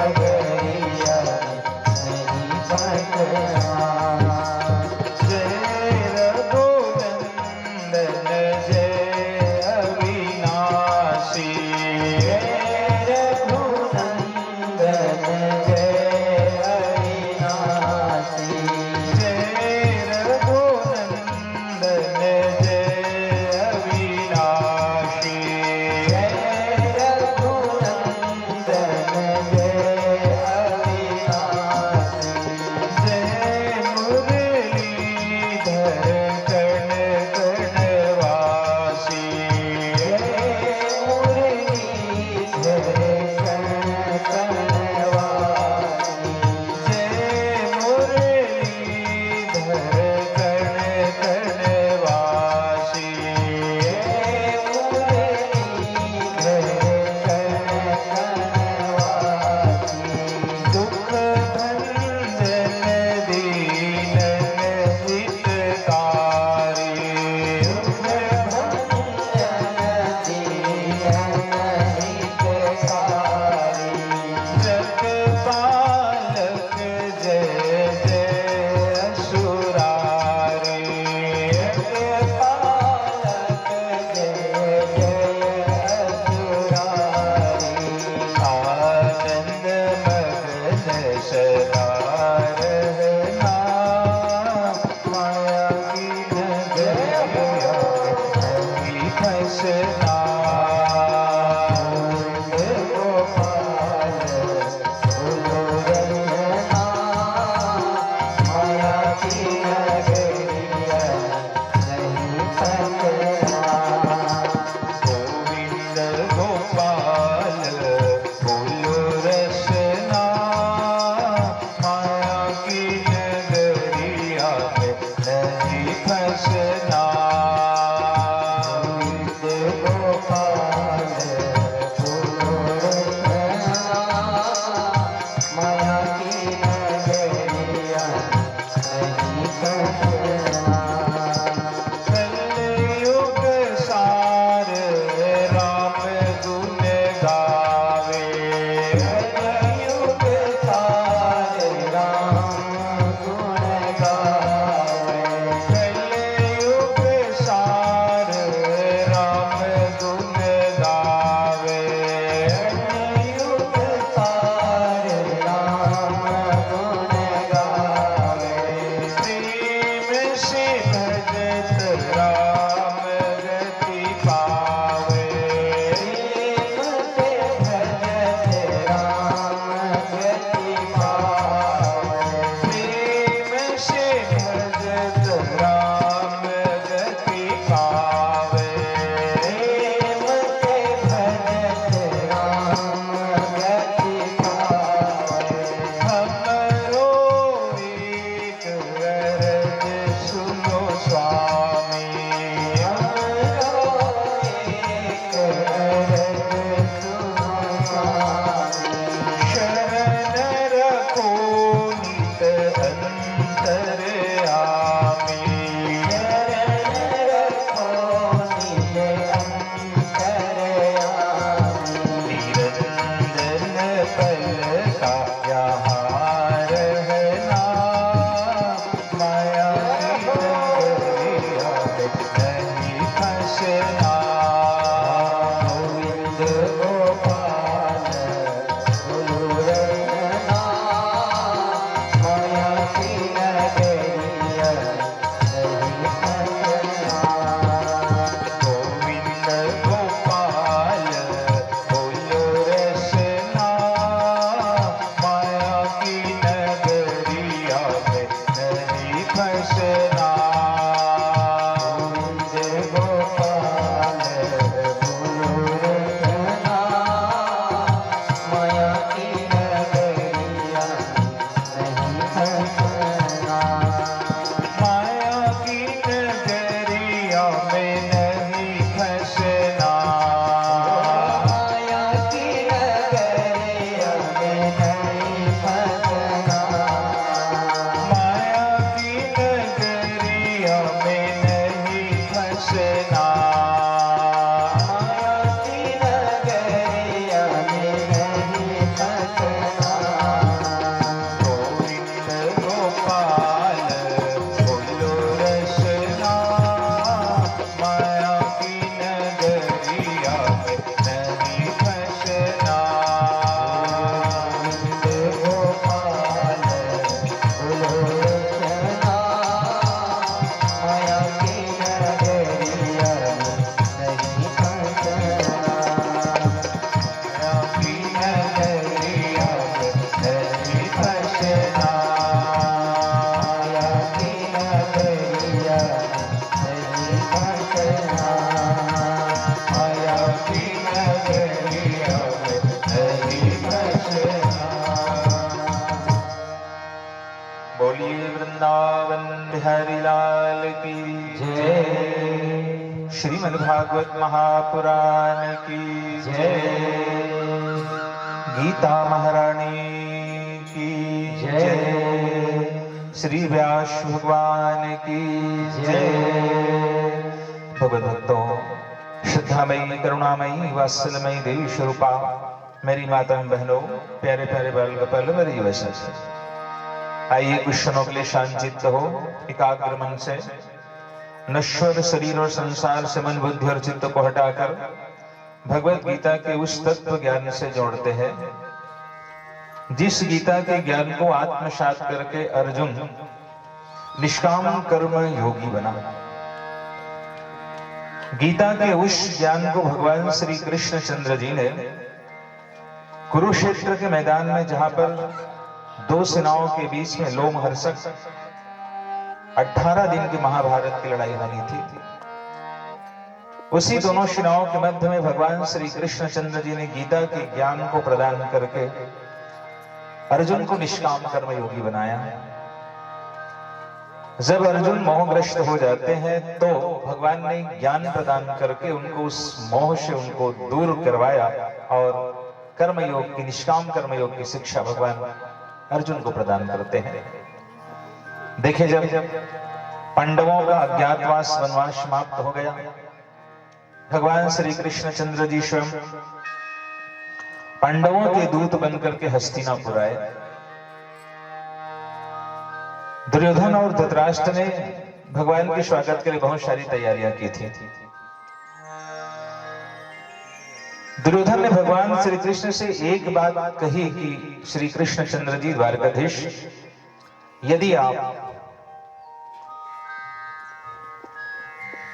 नगरिया नहीं फसना। जय रघुनंदन जय अविनाशी, जय रघुनंदन जय अविनाशी, जय रघुनंदन जय अविनाशी, जय रघुनंदन जय अविनाशी, जय मुरलीधर कण कणवासी, जय मुरलीधर कण कणवासी, जय मुरलीधर कण कणवासी, जय मुरलीधर कण कणवासी, दुख भंजन दीनन हितकारी, दुख भंजन दीनन हितकारी, जगपालक जय जय असुरारी, जगपालक जय जय असुरारी, आनंद मगन सदा रहना, माया की नगरिया नहीं फसना। गोपाल बोलो रंजना, माया की नगरिया नहीं फसना। गोविंद गोपाल बोलो रसना, माया की नगरिया में नहीं फसना। गोविंद गोपाल बोलो रसना, माया की नगरिया नहीं फसना। कलयुग सार राम गुण गावे, कलयुग सार राम गुण गावे, कलयुग सार राम गुण गावे, कलयुग सार राम गुण गावे। प्रेम से भजत राम गति पावे, प्रेम से भजत राम गति पावे, प्रेम से भजत राम गति पावे, प्रेम से भजत राम गति पावे। हमरो एक अरज सुनो स्वामी, हमरो एक अरज सुनो स्वामी, शरण रखो नित अंतरयामी, शरण रखो नित अंतरयामी, निरंजन पल का यहाँ रहना, माया की नगरिया में नहीं फसना। गोविंद गोपाल बोलो रंजना, माया की नगरिया नहीं फसना। गोविंद गोपाल बोलो रसना, बिहारी लाल की जय। श्रीमद् भागवत महापुराण की जय। गीता महारानी की जय। श्री व्यास भगवान की जय। भगवत भक्तों, श्रद्धामयी, करुणामयी, वात्सल्यमयी देवी स्वरूपा मेरी माता बहनों, प्यारे प्यारे बाल गोपाल, मेरी युवा, आइए कुछ क्षणों के लिए शांत चित्त हो, एकाग्र मन से नश्वर शरीर और संसार से मन, बुद्धि और चित्त को हटाकर भगवत गीता के उस तत्व ज्ञान से जोड़ते हैं जिस गीता के ज्ञान को आत्मसात करके अर्जुन निष्काम कर्म योगी बना। गीता के उस ज्ञान को भगवान श्री कृष्ण चंद्र जी ने कुरुक्षेत्र के मैदान में, जहां पर दो सेनाओं के बीच में लोमहर्षक 18 दिन की महाभारत की लड़ाई होनी थी, उसी दोनों सेनाओं के मध्य में भगवान श्री कृष्ण चंद्र जी ने गीता के ज्ञान को प्रदान करके अर्जुन को निष्काम कर्म योगी बनाया। जब अर्जुन मोहग्रस्त हो जाते हैं तो भगवान ने ज्ञान प्रदान करके उनको उस मोह से उनको दूर करवाया और कर्मयोग की, निष्काम कर्मयोग की शिक्षा भगवान अर्जुन को प्रदान करते हैं। देखिए, जब पांडवों का अज्ञातवास, वनवास समाप्त हो गया, भगवान श्री कृष्ण चंद्र जी स्वयं पांडवों के दूत बनकर के हस्तिनापुर आए। दुर्योधन और धृतराष्ट्र ने भगवान के स्वागत के लिए बहुत सारी तैयारियां की थी। दुर्योधन ने भगवान श्री कृष्ण से एक बात कही कि श्री कृष्ण चंद्र जी द्वारकाधीश, यदि आप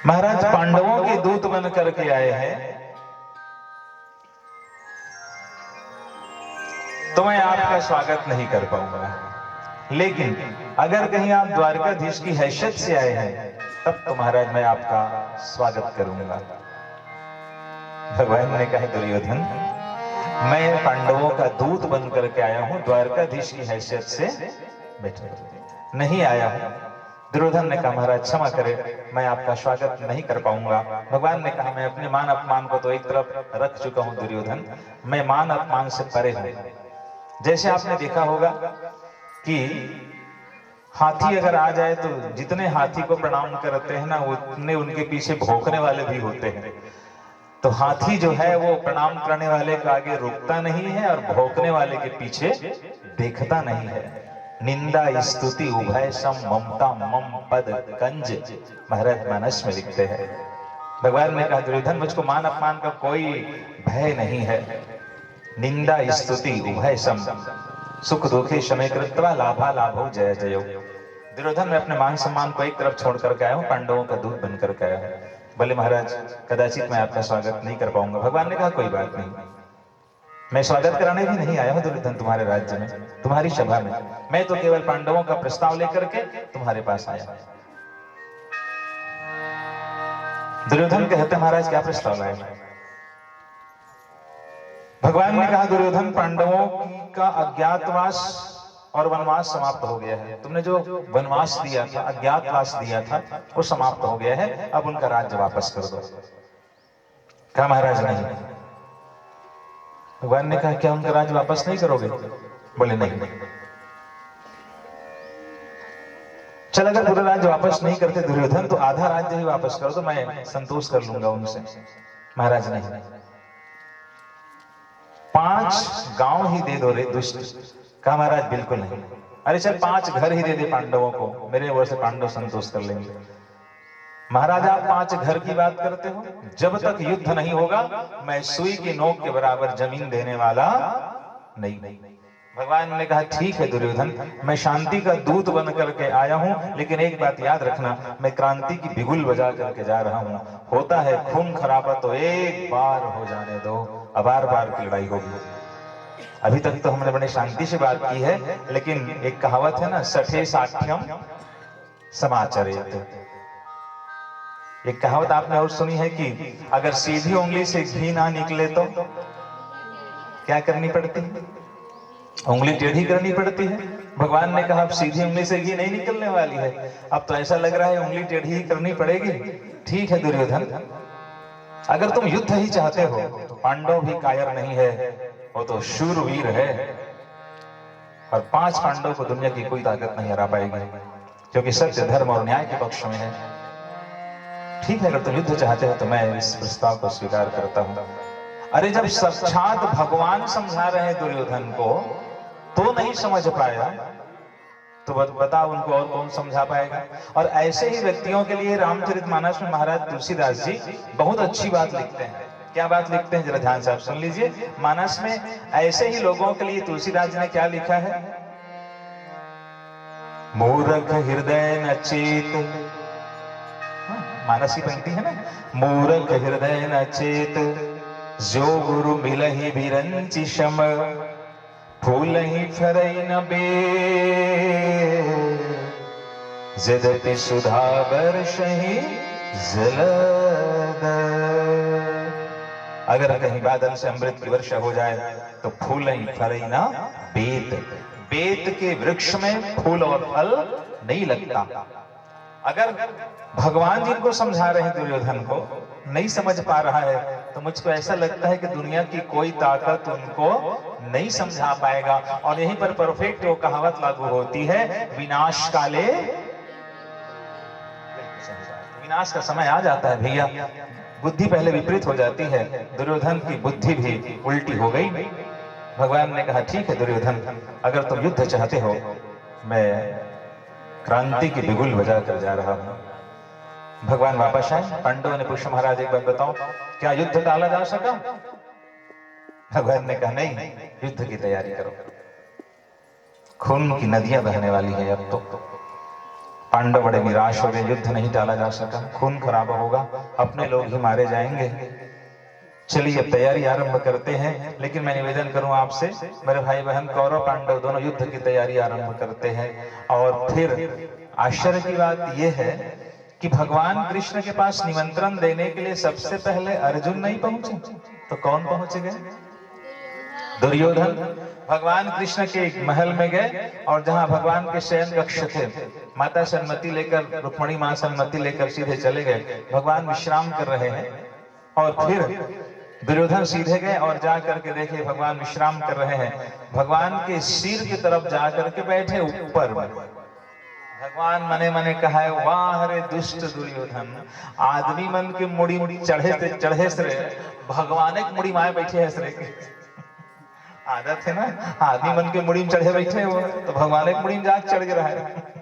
महाराज पांडवों के दूत बन करके आए हैं तो मैं आपका स्वागत नहीं कर पाऊंगा, लेकिन अगर कहीं आप द्वारकाधीश की हैसियत से आए हैं तब तो महाराज मैं आपका स्वागत करूंगा। भगवान ने कहा, दुर्योधन, मैं पांडवों का दूत बन करके आया हूं, द्वारकाधीश की हैसियत से बैठे नहीं आया हूं। दुर्योधन ने कहा, महाराज क्षमा करें, मैं आपका स्वागत नहीं कर पाऊंगा। भगवान ने कहा, मैं अपने मान अपमान को तो एक तरफ रख चुका हूं दुर्योधन, मैं मान अपमान से परे हूं। जैसे आपने देखा होगा कि हाथी अगर आ जाए तो जितने हाथी को प्रणाम करते हैं ना, उतने उनके पीछे भौंकने वाले भी होते हैं। तो हाथी जो है वो प्रणाम करने वाले के आगे रुकता नहीं है और भौंकने वाले के पीछे देखता नहीं है। निंदा स्तुति उभय सम ममता मम पद कंज, महाराज मानस में लिखते हैं। भगवान ने कहा, दुर्योधन, मुझको मान अपमान का कोई भय नहीं है। निंदा स्तुति उभय सम, सुख दुखे शमय कृत्वा लाभा लाभो जय जयो। दुर्योधन, मैं अपने मान सम्मान को एक तरफ छोड़ करके आया हूं, पांडवों का दूत बनकर के आया हूं। बोले, महाराज कदाचित मैं आपका स्वागत नहीं कर पाऊंगा। भगवान ने कहा, कोई बात नहीं, मैं स्वागत कराने भी नहीं आया हूं दुर्योधन तुम्हारे राज्य में, तुम्हारी सभा में। मैं तो केवल पांडवों का प्रस्ताव लेकर के तुम्हारे पास आया। दुर्योधन कहते, महाराज क्या प्रस्ताव लाए? भगवान ने कहा, दुर्योधन, पांडवों का अज्ञातवास और वनवास समाप्त हो गया है। तुमने जो वनवास दिया था, अज्ञातवास दिया था, वो समाप्त हो गया है। अब उनका राज्य वापस कर दो। कहा, महाराज नहीं। भगवान ने कहा, क्या उनका राज्य वापस नहीं करोगे? बोले, नहीं। चल, अगर पूरा राज्य वापस नहीं करते दुर्योधन तो आधा राज्य ही वापस कर दो, मैं संतोष कर लूंगा उनसे। महाराज नहीं। 5 गांव ही दे दो रे दुष्ट। कहा, महाराज बिल्कुल नहीं। अरे चल 5 घर ही दे दे पांडवों को, मेरे ओर से पांडव संतोष कर लेंगे। महाराज, आप 5 घर की बात करते हो? जब तक युद्ध नहीं होगा मैं सुई की नोक के बराबर जमीन देने वाला नहीं। भगवान ने कहा, ठीक है दुर्योधन, मैं शांति का दूत बन करके आया हूं, लेकिन एक बात याद रखना, मैं क्रांति की बिगुल बजा करके जा रहा हूं। होता है खून खराबा तो एक बार हो जाने दो, अब बार की लड़ाई होगी। अभी तक तो हमने बड़े शांति से बात की है, लेकिन एक कहावत है ना, सठे साठ्यम समाचरेत। एक कहावत आपने और सुनी है कि अगर सीधी उंगली से घी ना निकले तो क्या करनी पड़ती है? उंगली टेढ़ी करनी पड़ती है। भगवान ने कहा अब सीधी उंगली से घी नहीं निकलने वाली है, अब तो ऐसा लग रहा है उंगली टेढ़ी ही करनी पड़ेगी। ठीक है दुर्योधन, अगर तुम युद्ध ही चाहते हो तो पांडव भी कायर नहीं है, वो तो शूरवीर है और 5 पांडव को दुनिया की कोई ताकत नहीं हरा पाएगी, क्योंकि सत्य धर्म और न्याय के पक्ष में है। ठीक है, अगर तुम युद्ध चाहते हो तो मैं इस प्रस्ताव को स्वीकार करता हूं। अरे जब साक्षात भगवान समझा रहे हैं दुर्योधन को तो नहीं समझ पाया, तो बता उनको और कौन समझा पाएगा। और ऐसे ही व्यक्तियों के लिए रामचरितमानस में महाराज तुलसीदास जी बहुत अच्छी बात लिखते हैं। क्या बात लिखते हैं जरा ध्यान से आप सुन लीजिए। मानस में ऐसे ही लोगों के लिए तुलसीदास जी ने क्या लिखा है। मूर्ख हृदय न चेत, मानस की पंक्ति है ना, मूर्ख हृदय न चेत, जो गुरु मिलहि बिरंचि शम, फूलहि फरई न बे, यद्यपि सुधा वर्षहि जलद। अगर कहीं बादल से अमृत की वर्षा हो जाए तो फूलहि फरई न बेत, बेत के वृक्ष में फूल और फल नहीं लगता। अगर भगवान जिनको समझा रहे हैं दुर्योधन को नहीं समझ पा रहा है तो मुझको ऐसा लगता है कि दुनिया की कोई ताकत उनको नहीं समझा पाएगा। और यहीं पर परफेक्ट वो कहावत लागू होती है, विनाश काले, विनाश का समय आ जाता है भैया, बुद्धि पहले विपरीत हो जाती है। दुर्योधन की बुद्धि भी उल्टी हो गई। भगवान ने कहा ठीक है दुर्योधन, अगर तुम युद्ध चाहते हो मैं क्रांति की बिगुल बजा कर जा रहा हूं। भगवान वापस आए, पांडवों ने पूछा महाराज एक बात बताओ, क्या युद्ध टाला जा सका। भगवान ने कहा नहीं, युद्ध की तैयारी करो, खून की नदियां बहने वाली है। अब तो पांडव बड़े निराश हो गए, युद्ध नहीं टाला जा सका, खून खराबा होगा, अपने लोग ही मारे जाएंगे। चलिए अब तैयारी आरंभ करते हैं। लेकिन मैं निवेदन करूं आपसे, मेरे भाई बहन कौरव पांडव दोनों युद्ध की तैयारी आरंभ करते हैं। और फिर आश्चर्य की बात यह है कि भगवान कृष्ण के पास निमंत्रण देने के लिए सबसे पहले अर्जुन नहीं पहुंचे तो कौन पहुंच गए, दुर्योधन। भगवान कृष्ण के एक महल में गए और जहां भगवान के शयन कक्ष थे, माता सन्मति लेकर, रुक्मणी मां सन्मति लेकर सीधे चले गए। भगवान विश्राम कर रहे हैं और फिर दुर्योधन सीधे गए और जा करके देखे भगवान विश्राम कर रहे हैं। भगवान के सिर की तरफ जा करके बैठे ऊपर में। भगवान मने मने कहा है, वाह रे दुष्ट दुर्योधन, आदमी मन के मुड़ी चढ़े से भगवान एक मुड़ी माए बैठे है सरे। आदत है ना, आदमी मन के मुड़ी में चढ़े बैठे हो तो भगवान एक मुड़ी में जाके चढ़ रहा है।